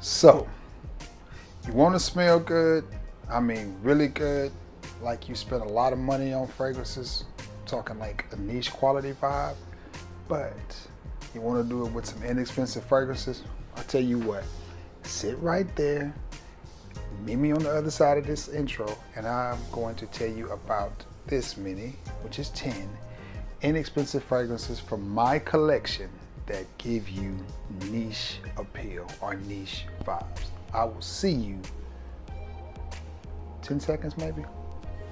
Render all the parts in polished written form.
So, you want to smell good, I mean really good, like you spent a lot of money on fragrances, talking like a niche quality vibe, but you want to do it with some inexpensive fragrances. I'll tell you what, sit right there, meet me on the other side of this intro, and I'm going to tell you about this many, which is 10, inexpensive fragrances from my collection that give you niche appeal or niche vibes. I will see you 10 seconds maybe.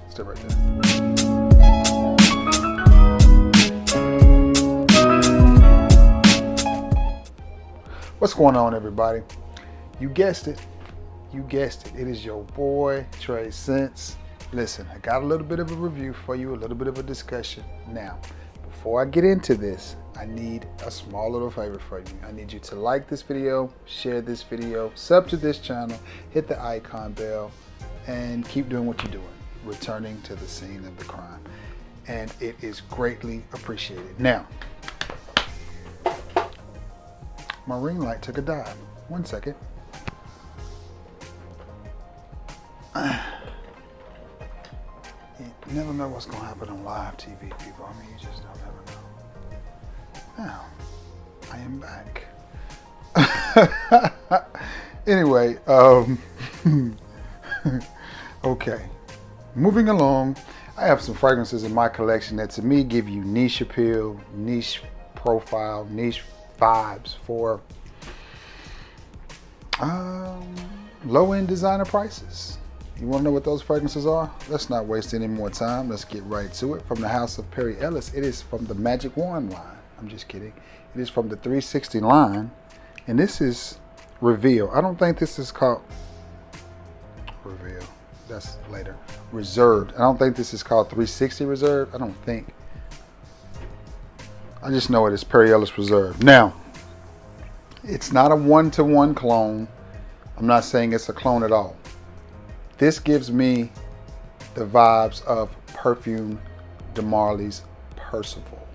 Stay right there. What's going on, everybody? You guessed it. You guessed it. It is your boy, Trey Sense. Listen, I got a little bit of a review for you, a little bit of a discussion. Now, before I get into this, I need a small little favor for you. I need you to like this video, share this video, sub to this channel, hit the icon bell, and keep doing what you're doing, returning to the scene of the crime. And it is greatly appreciated. Now, my ring light took a dive. 1 second. You never know what's going to happen on live TV, people. I mean, you just don't ever know. Now, I am back. Anyway, okay. Moving along, I have some fragrances in my collection that to me give you niche appeal, niche profile, niche vibes for low-end designer prices. You want to know what those fragrances are? Let's not waste any more time. Let's get right to it. From the house of Perry Ellis, it is from the Magic Wand line. I'm just kidding. It is from the 360 line, and this is Reveal. I don't think this is called Reveal. That's later. Reserved. I don't think this is called 360 Reserved. I don't think. I just know it is Perry Ellis Reserved. Now, it's not a one-to-one clone. I'm not saying it's a clone at all. This gives me the vibes of Perfume de Marly's Percival.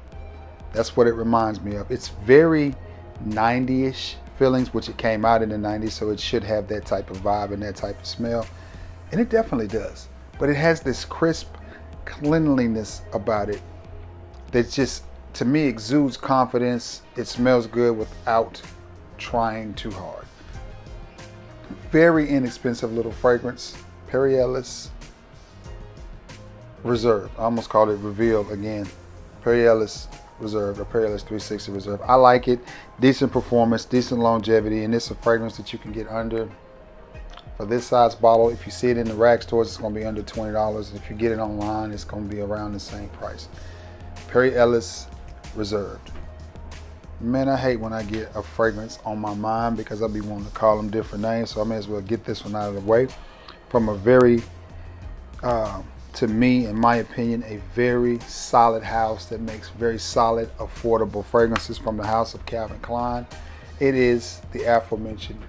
That's what it reminds me of. It's very 90-ish feelings, which it came out in the 90s, so it should have that type of vibe and that type of smell. And it definitely does. But it has this crisp cleanliness about it that just, to me, exudes confidence. It smells good without trying too hard. Very inexpensive little fragrance. Perry Ellis Reserve. I almost called it Reveal again. Perry Ellis Reserve or Perry Ellis 360 Reserve. I like it. Decent performance, decent longevity, and it's a fragrance that you can get under, for this size bottle, if you see it in the rack stores, it's going to be under $20. If you get it online, it's going to be around the same price. Perry Ellis Reserved. Man, I hate when I get a fragrance on my mind because I'll be wanting to call them different names, so I may as well get this one out of the way. From a very, to me, in my opinion, a very solid house that makes very solid, affordable fragrances from the house of Calvin Klein. It is the aforementioned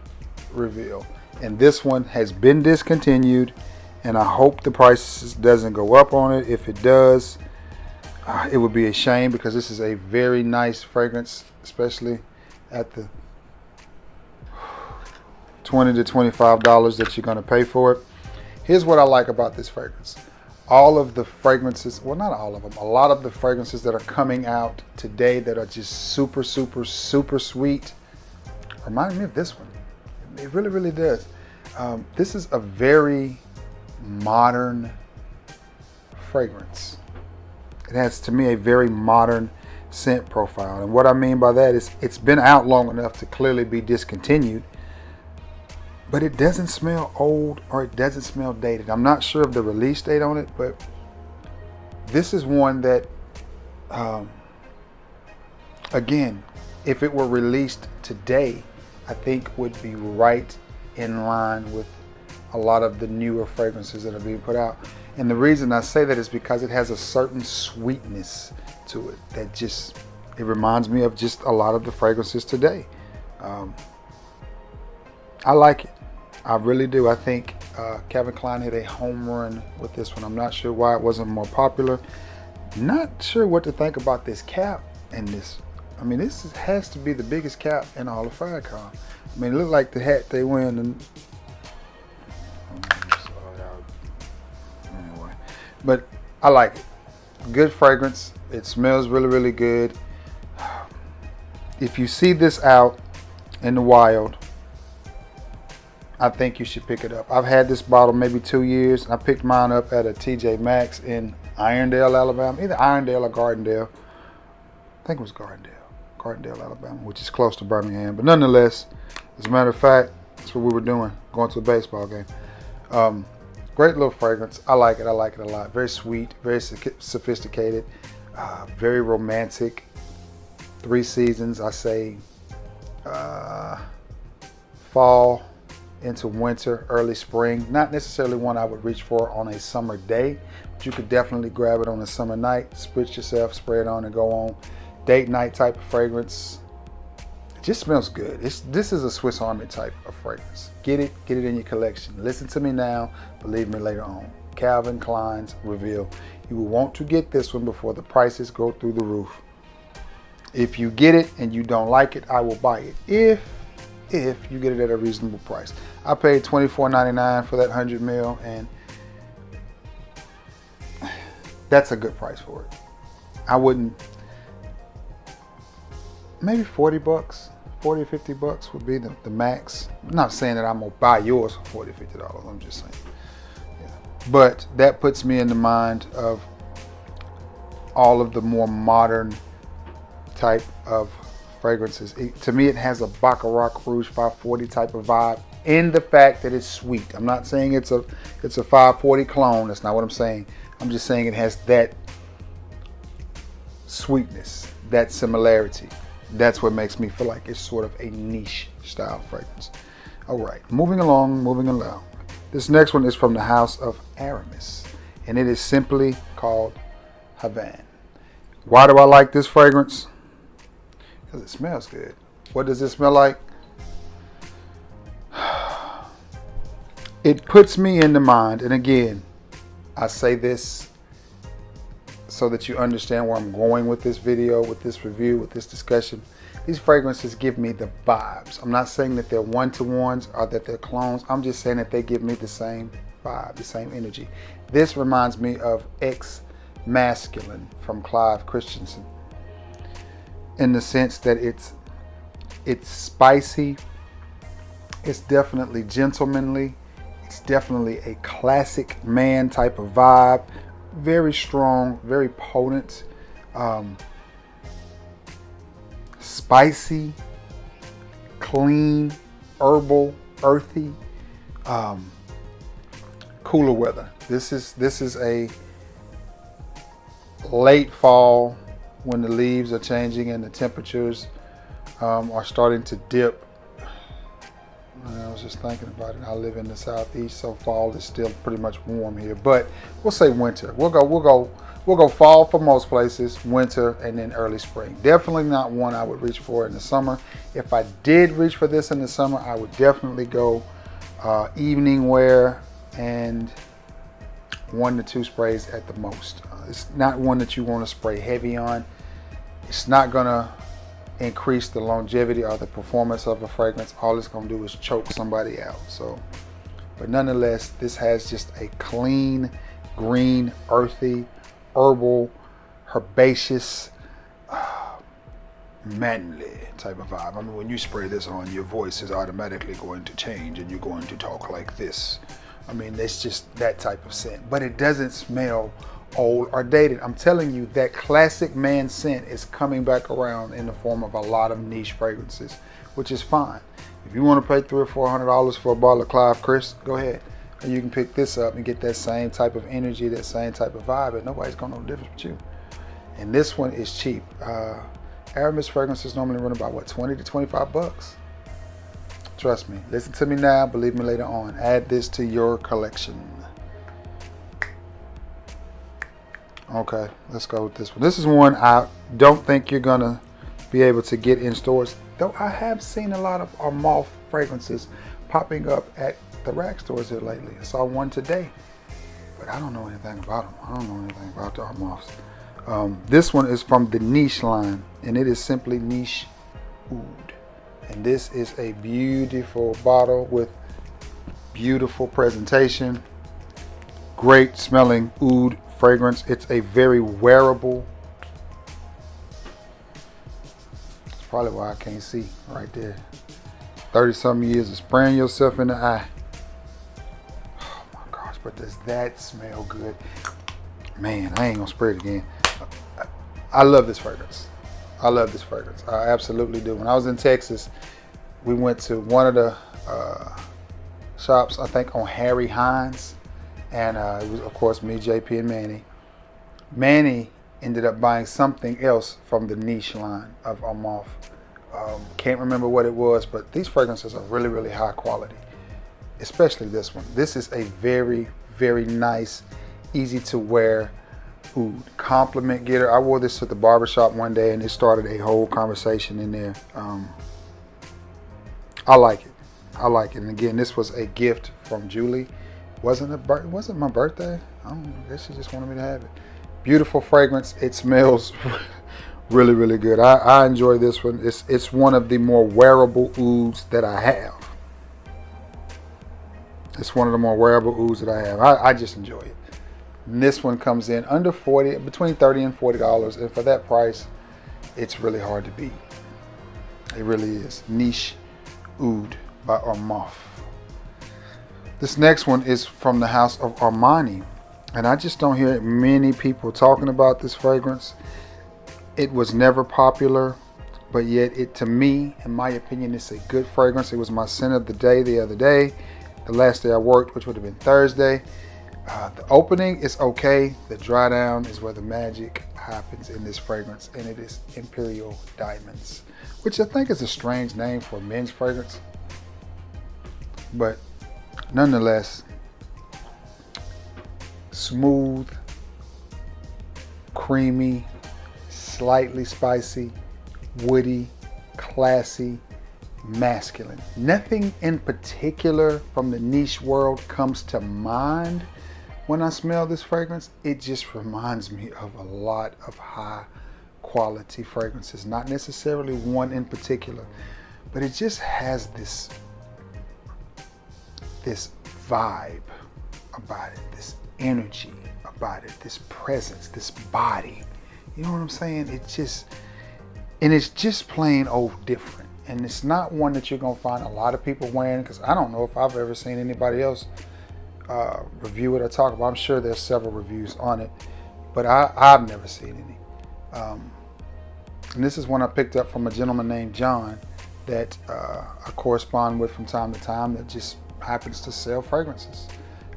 Reveal. And this one has been discontinued, and I hope the price doesn't go up on it. If it does, it would be a shame because this is a very nice fragrance, especially at the $20 to $25 that you're going to pay for it. Here's what I like about this fragrance. All of the fragrances, well, not all of them, a lot of the fragrances that are coming out today that are just super, super, super sweet remind me of this one. It really, really does. This is a very modern fragrance. It has, to me, a very modern scent profile. And what I mean by that is it's been out long enough to clearly be discontinued, but it doesn't smell old or it doesn't smell dated. I'm not sure of the release date on it, but this is one that, again, if it were released today, I think would be right in line with a lot of the newer fragrances that are being put out. And the reason I say that is because it has a certain sweetness to it that just, it reminds me of just a lot of the fragrances today. I like it. I really do. I think Calvin Klein hit a home run with this one. I'm not sure why it wasn't more popular. Not sure what to think about this cap and this I mean, has to be the biggest cap in all of Ferragamo. I mean, it looked like the hat they wear in the... Anyway, but I like it. Good fragrance. It smells really, really good. If you see this out in the wild, I think you should pick it up. I've had this bottle maybe 2 years. I picked mine up at a TJ Maxx in Irondale, Alabama. Either Irondale or Gardendale. I think it was Gardendale, Alabama, which is close to Birmingham. But nonetheless, as a matter of fact, that's what we were doing, going to a baseball game. Great little fragrance. I like it a lot. Very sweet, very sophisticated, very romantic. 3 seasons, I say fall into winter, early spring. Not necessarily one I would reach for on a summer day, but you could definitely grab it on a summer night, spritz yourself, spray it on and go on. Date night type of fragrance. It just smells good. This is a Swiss Army type of fragrance. Get it in your collection. Listen to me now, believe me later on. Calvin Klein's Reveal. You will want to get this one before the prices go through the roof. If you get it and you don't like it, I will buy it. If you get it at a reasonable price. I paid $24.99 for that 100 ml, and that's a good price for it. I wouldn't, maybe 40 bucks, 40 or 50 bucks would be the max. I'm not saying that I'm gonna buy yours for 40 or 50 dollars, I'm just saying. Yeah. But that puts me in the mind of all of the more modern type of fragrances. To me, it has a Baccarat Rouge 540 type of vibe in the fact that it's sweet. I'm not saying it's a 540 clone. That's not what I'm saying. I'm just saying it has that sweetness, that similarity. That's what makes me feel like it's sort of a niche style fragrance. All right, moving along. This next one is from the house of Aramis, and it is simply called Havane. Why do I like this fragrance? Because it smells good. What does it smell like? It puts me in the mind, and again, I say this so that you understand where I'm going with this video, with this review, with this discussion. These fragrances give me the vibes. I'm not saying that they're one-to-ones or that they're clones. I'm just saying that they give me the same vibe, the same energy. This reminds me of Ex-Masculine from Clive Christensen, in the sense that it's spicy, it's definitely gentlemanly, it's definitely a classic man type of vibe, very strong, very potent, spicy, clean, herbal, earthy, cooler weather. This is a late fall, when the leaves are changing and the temperatures are starting to dip. I was just thinking about it. I live in the southeast, so fall is still pretty much warm here. But we'll say winter. We'll go fall for most places, winter, and then early spring. Definitely not one I would reach for in the summer. If I did reach for this in the summer, I would definitely go evening wear and 1 to 2 sprays at the most. It's not one that you want to spray heavy on. It's not going to increase the longevity or the performance of a fragrance. All it's going to do is choke somebody out. So, but nonetheless, this has just a clean, green, earthy, herbal, herbaceous, manly type of vibe. I mean, when you spray this on, your voice is automatically going to change and you're going to talk like this. I mean, it's just that type of scent, but it doesn't smell old or dated. I'm telling you, that classic man scent is coming back around in the form of a lot of niche fragrances, which is fine. If you want to pay $300 or $400 for a bottle of Clive Chris, go ahead. And you can pick this up and get that same type of energy, that same type of vibe, and nobody's gonna know the difference with you. And this one is cheap. Aramis fragrances normally run about, what, 20 to 25 bucks? Trust me. Listen to me now, believe me later on. Add this to your collection. Okay, let's go with this one. This is one I don't think you're gonna be able to get in stores, though I have seen a lot of Armani fragrances popping up at the rack stores here lately. I saw one today, but I don't know anything about them. I don't know anything about the Armani. This one is from the Niche line, and it is simply Niche Oud. And this is a beautiful bottle with beautiful presentation, great smelling oud fragrance. It's a very wearable. It's probably why I can't see right there. 30-something years of spraying yourself in the eye. Oh my gosh, but does that smell good? Man, I ain't gonna spray it again. I love this fragrance. I love this fragrance. I absolutely do. When I was in Texas, we went to one of the shops, I think on Harry Hines, and it was, of course, me, JP, and Manny. Manny ended up buying something else from the Niche line of Armani. Can't remember what it was, but these fragrances are really, really high quality, especially this one. This is a very, very nice, easy to wear oud. Compliment getter. I wore this to the barbershop one day, and it started a whole conversation in there. I like it. I like it. And again, this was a gift from Julie. Wasn't my birthday? I guess she just wanted me to have it. Beautiful fragrance. It smells really, really good. I enjoy this one. It's one of the more wearable ouds that I have. It's one of the more wearable ouds that I have. I just enjoy it. And this one comes in under 40, between $30 and $40, and for that price, it's really hard to beat. It really is. Niche Oud by Armani. This next one is from the house of Armani, and I just don't hear many people talking about this fragrance. It was never popular, but yet it, to me, in my opinion, it's a good fragrance. It was my scent of the day the other day, the last day I worked, which would have been Thursday. The opening is okay. The dry down is where the magic happens in this fragrance, and it is Imperial Diamonds, which I think is a strange name for a men's fragrance, but nonetheless, smooth, creamy, slightly spicy, woody, classy, masculine. Nothing in particular from the niche world comes to mind when I smell this fragrance. It just reminds me of a lot of high quality fragrances, not necessarily one in particular, but it just has this vibe about it, this energy about it, this presence, this body. You know what I'm saying? It's just plain old different. And it's not one that you're gonna find a lot of people wearing, because I don't know if I've ever seen anybody else review it or talk about it. I'm sure there's several reviews on it, but I've never seen any. And this is one I picked up from a gentleman named John that I correspond with from time to time that just happens to sell fragrances.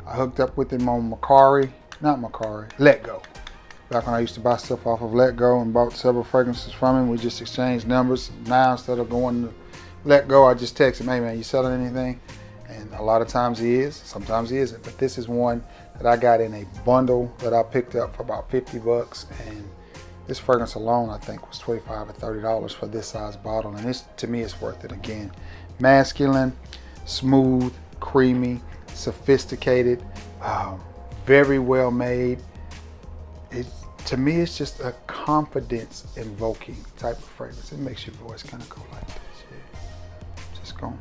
I hooked up with him on Let Go. Back when I used to buy stuff off of Let Go and bought several fragrances from him, we just exchanged numbers. Now instead of going to Let Go, I just text him, hey man, you selling anything? And a lot of times he is, sometimes he isn't. But this is one that I got in a bundle that I picked up for about 50 bucks. And this fragrance alone, I think, was $25 or $30 for this size bottle. And this, to me, is worth it. Again, masculine, smooth, creamy, sophisticated, very well made. To me, it's just a confidence invoking type of fragrance. It makes your voice kind of go like this. Yeah. Just going.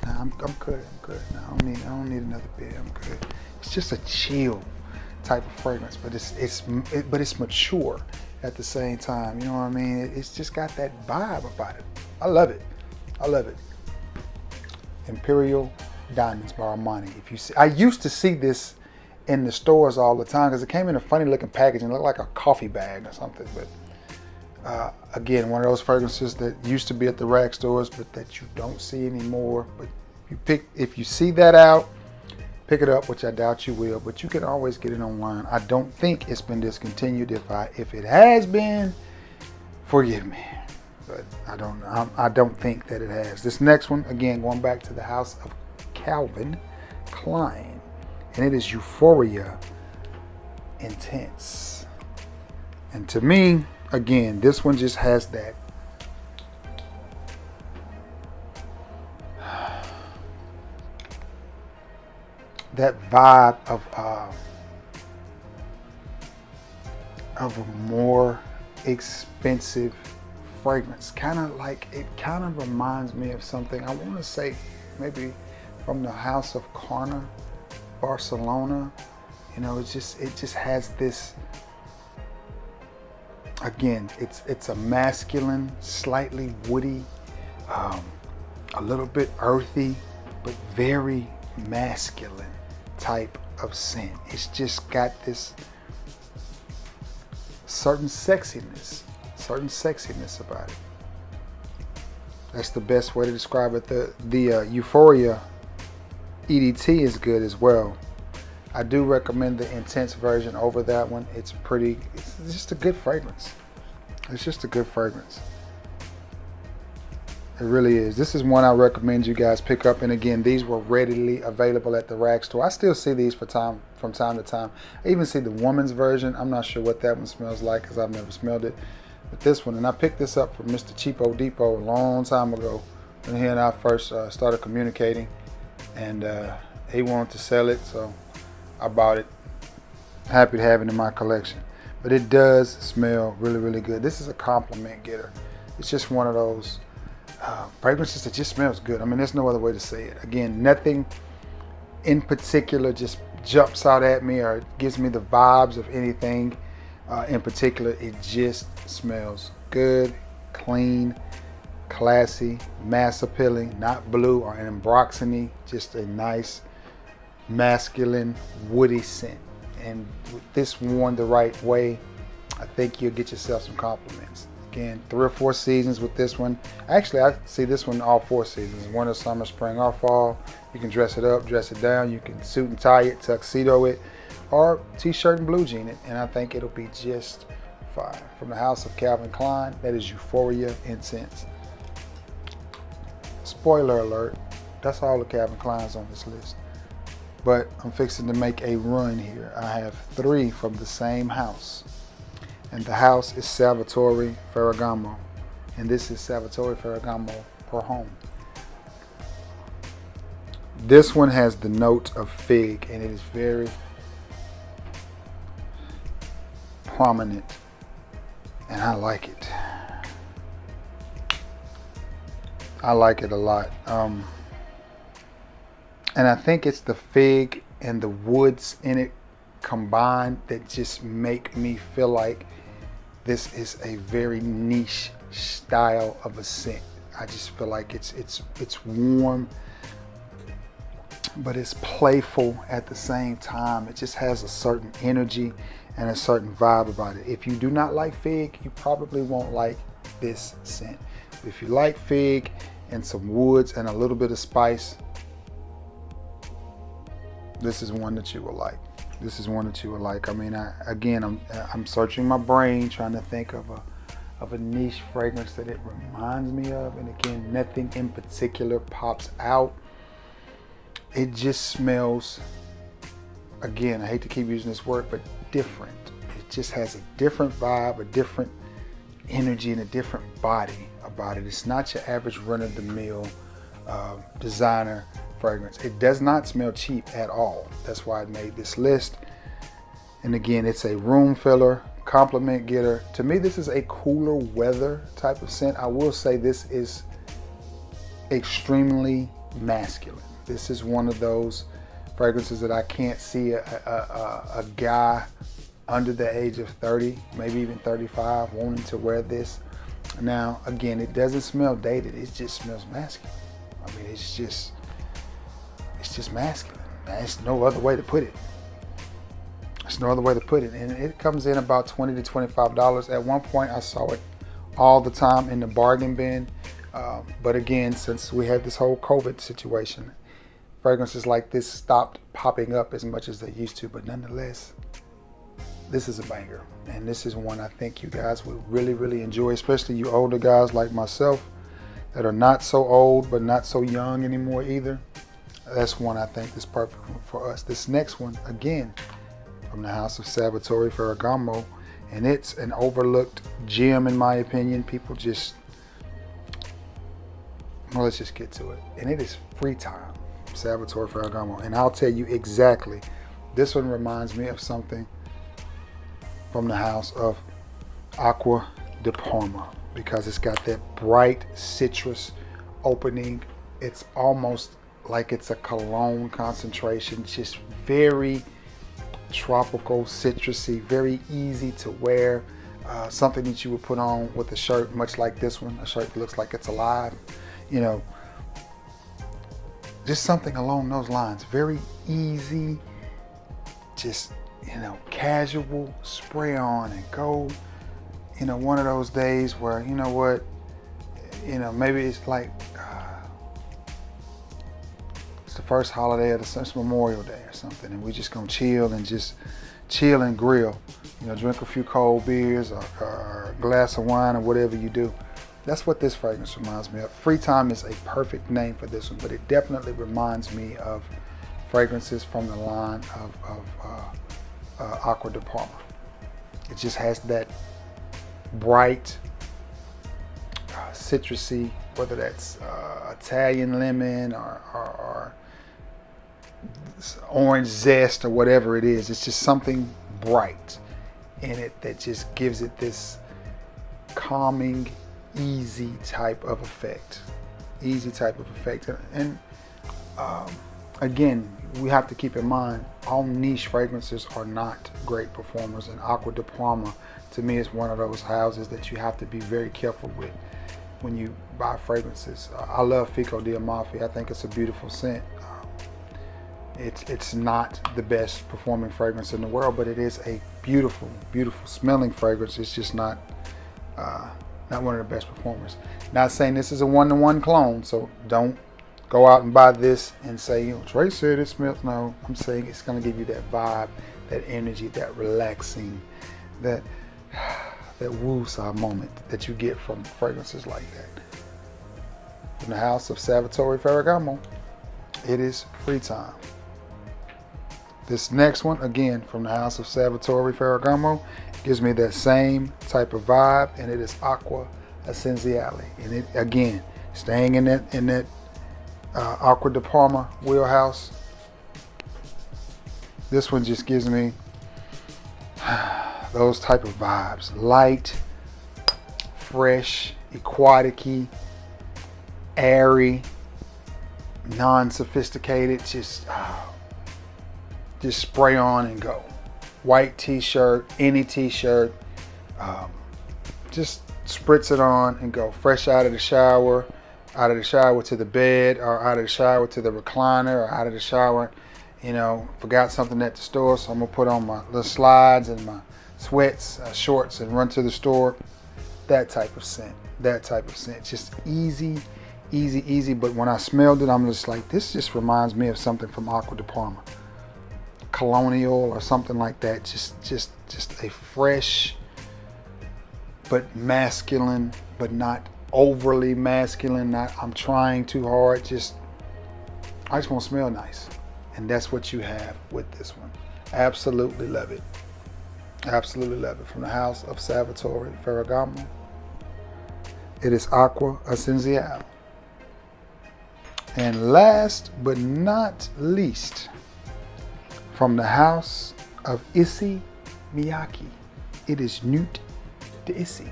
I'm good. I'm good. I don't need another beer. I'm good. It's just a chill type of fragrance, but it's mature at the same time. You know what I mean? It's just got that vibe about it. I love it. I love it. Imperial Diamonds by Armani. If you see, I used to see this in the stores all the time because it came in a funny looking package and looked like a coffee bag or something. But again, one of those fragrances that used to be at the rack stores, but that you don't see anymore. But if you see that out, pick it up, which I doubt you will. But you can always get it online. I don't think it's been discontinued. If it has been, forgive me. But I don't think that it has. This next one, again, going back to the house of Calvin Klein, and it is Euphoria Intense. And to me, again, this one just has that vibe of of a more expensive fragrance. It kind of reminds me of something, I want to say maybe from the House of Carner, Barcelona. You know, it just has this, again, it's a masculine, slightly woody, a little bit earthy, but very masculine type of scent. It's just got this certain sexiness about it. That's the best way to describe it. The Euphoria EDT is good as well. I do recommend the intense version over that one. It's just a good fragrance. It's just a good fragrance. It really is. This is one I recommend you guys pick up. And again, these were readily available at the rag store. I still see these from time to time. I even see the woman's version. I'm not sure what that one smells like because I've never smelled it. But this one, and I picked this up from Mr. Cheapo Depot a long time ago when he and I first started communicating. And he wanted to sell it, so I bought it. Happy to have it in my collection. But it does smell really, really good. This is a compliment getter. It's just one of those fragrances that just smells good. I mean, there's no other way to say it. Again, nothing in particular just jumps out at me or gives me the vibes of anything in particular. It just smells good, clean, classy, mass appealing, not blue or ambroxany, just a nice masculine woody scent. And with this worn the right way, I think you'll get yourself some compliments. Again, 3 or 4 seasons with this one. Actually, I see this one all 4 seasons: winter, summer, spring, or fall. You can dress it up, dress it down. You can suit and tie it, tuxedo it, or t-shirt and blue jean it, and I think it'll be just fine. From the house of Calvin Klein, that is Euphoria Incense. Spoiler alert, that's all the Calvin Kleins on this list. But I'm fixing to make a run here. I have 3 from the same house. And the house is Salvatore Ferragamo. And this is Salvatore Ferragamo Per Home. This one has the note of fig, and it is very prominent. And I like it. I like it a lot. And I think it's the fig and the woods in it combined that just make me feel like this is a very niche style of a scent. I just feel like it's warm, but it's playful at the same time. It just has a certain energy and a certain vibe about it. If you do not like fig, you probably won't like this scent. If you like fig and some woods and a little bit of spice, this is one that you will like. This is one that you will like. I mean, I'm searching my brain trying to think of a niche fragrance that it reminds me of, and again, nothing in particular pops out. It just smells, again, I hate to keep using this word, but different. It just has a different vibe, a different energy, and a different body about it. It's not your average run-of-the-mill designer fragrance. It does not smell cheap at all. That's why I made this list. And again, it's a room filler, compliment getter. To me, this is a cooler weather type of scent. I will say this is extremely masculine. This is one of those fragrances that I can't see a guy under the age of 30, maybe even 35, wanting to wear this. Now, again, it doesn't smell dated. It just smells masculine. I mean, it's just masculine. There's no other way to put it. There's no other way to put it. And it comes in about $20 to $25. At one point, I saw it all the time in the bargain bin. But again, since we had this whole COVID situation, fragrances like this stopped popping up as much as they used to. But nonetheless, this is a banger. And this is one I think you guys would really, really enjoy, especially you older guys like myself that are not so old, but not so young anymore either. That's one I think is perfect for us. This next one, again, from the house of Salvatore Ferragamo, and it's an overlooked gem in my opinion. People just, well, let's just get to it. And it is Free Time, Salvatore Ferragamo. And I'll tell you exactly, this one reminds me of something from the house of Acqua de Parma, because it's got that bright citrus opening. It's almost like it's a cologne concentration, just very tropical, citrusy, very easy to wear. Something that you would put on with a shirt, much like this one, a shirt that looks like it's alive, you know, just something along those lines. Very easy, just, you know, casual, spray on and go. You know, one of those days where, you know what, you know, maybe it's like it's the first holiday of the it's Memorial Day or something, and we just gonna chill and grill. You know, drink a few cold beers or a glass of wine or whatever you do. That's what this fragrance reminds me of. Free Time is a perfect name for this one, but it definitely reminds me of fragrances from the line of Acqua de Parma. It just has that bright, citrusy, whether that's Italian lemon or orange zest or whatever it is. It's just something bright in it that just gives it this calming, easy type of effect. And again, we have to keep in mind, all niche fragrances are not great performers, and Acqua de Parma to me is one of those houses that you have to be very careful with when you buy fragrances. I love Fico di Amalfi. I think it's a beautiful scent. It's not the best performing fragrance in the world, but it is a beautiful, beautiful smelling fragrance. It's just not one of the best performers. Not saying this is a one-to-one clone, so don't go out and buy this and say, you know, Trey said it smells. No, I'm saying it's going to give you that vibe, that energy, that relaxing, that woo-saw moment that you get from fragrances like that. From the house of Salvatore Ferragamo, it is Free Time. This next one, again, from the house of Salvatore Ferragamo, gives me that same type of vibe, and it is Acqua Essenziale. And it, again, staying in that Acqua de Parma wheelhouse. This one just gives me those type of vibes. Light, fresh, aquatic-y, airy, non-sophisticated, just spray on and go. White t-shirt, any t-shirt, just spritz it on and go. Fresh out of the shower to the bed, or out of the shower to the recliner, or out of the shower, you know, forgot something at the store, so I'm gonna put on my little slides and my sweats, shorts, and run to the store. That type of scent. Just easy. But when I smelled it, I'm just like, this just reminds me of something from Acqua de Parma. Colonial or something like that. Just a fresh but masculine, but not overly masculine. Not I'm trying too hard. I just want to smell nice, and that's what you have with this one. Absolutely love it. From the house of Salvatore Ferragamo, it is Acqua Essenziale. And last but not least, from the house of Issey Miyake, it is Nuit d'Issey,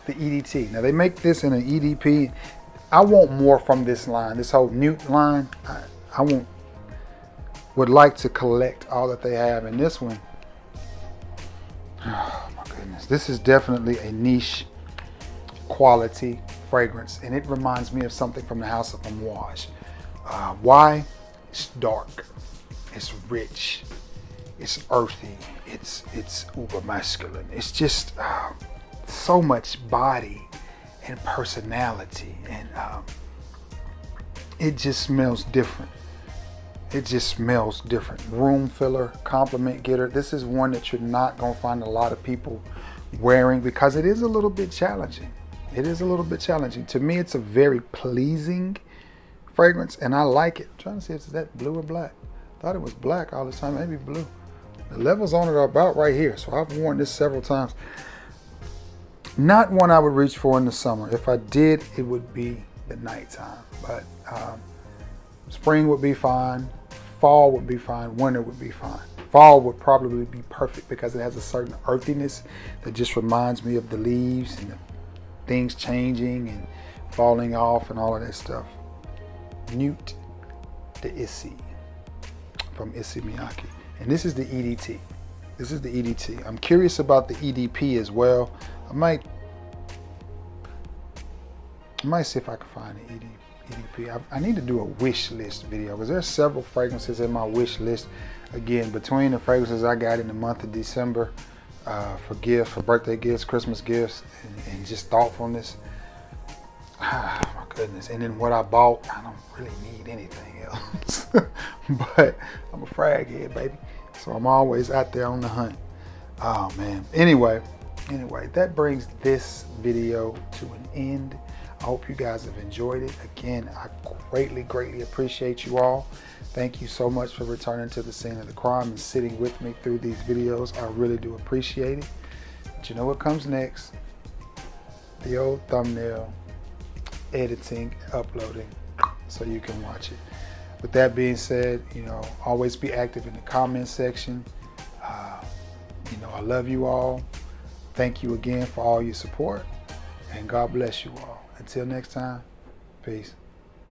the EDT. Now they make this in an EDP. I want more from this line, this whole Nuit line. I would like to collect all that they have in this one. Oh my goodness, this is definitely a niche quality fragrance, and it reminds me of something from the house of Amouage. Why? It's dark. It's rich, it's earthy, it's uber masculine. It's just so much body and personality, and it just smells different. Room filler, compliment getter. This is one that you're not gonna find a lot of people wearing because it is a little bit challenging. To me, it's a very pleasing fragrance, and I like it. I'm trying to see if it's that blue or black. Thought it was black all the time, maybe blue. The levels on it are about right here, so I've worn this several times. Not one I would reach for in the summer. If I did, it would be the nighttime. But spring would be fine, fall would be fine, winter would be fine. Fall would probably be perfect because it has a certain earthiness that just reminds me of the leaves and the things changing and falling off and all of that stuff. Nuit de Issey from Issey Miyake. And this is the EDT. This is the EDT. I'm curious about the EDP as well. I might see if I can find the EDP. I need to do a wish list video because there's several fragrances in my wish list. Again, between the fragrances I got in the month of December for gifts, for birthday gifts, Christmas gifts, and just thoughtfulness. My goodness. And then what I bought, I don't really need anything else. But I'm a frag head, baby. So I'm always out there on the hunt. Oh, man. Anyway, that brings this video to an end. I hope you guys have enjoyed it. Again, I greatly appreciate you all. Thank you so much for returning to the scene of the crime and sitting with me through these videos. I really do appreciate it. But you know what comes next? The old thumbnail, editing, uploading, so you can watch it. With that being said, you know, always be active in the comment section. You know, I love you all. Thank you again for all your support, and God bless you all. Until next time, peace.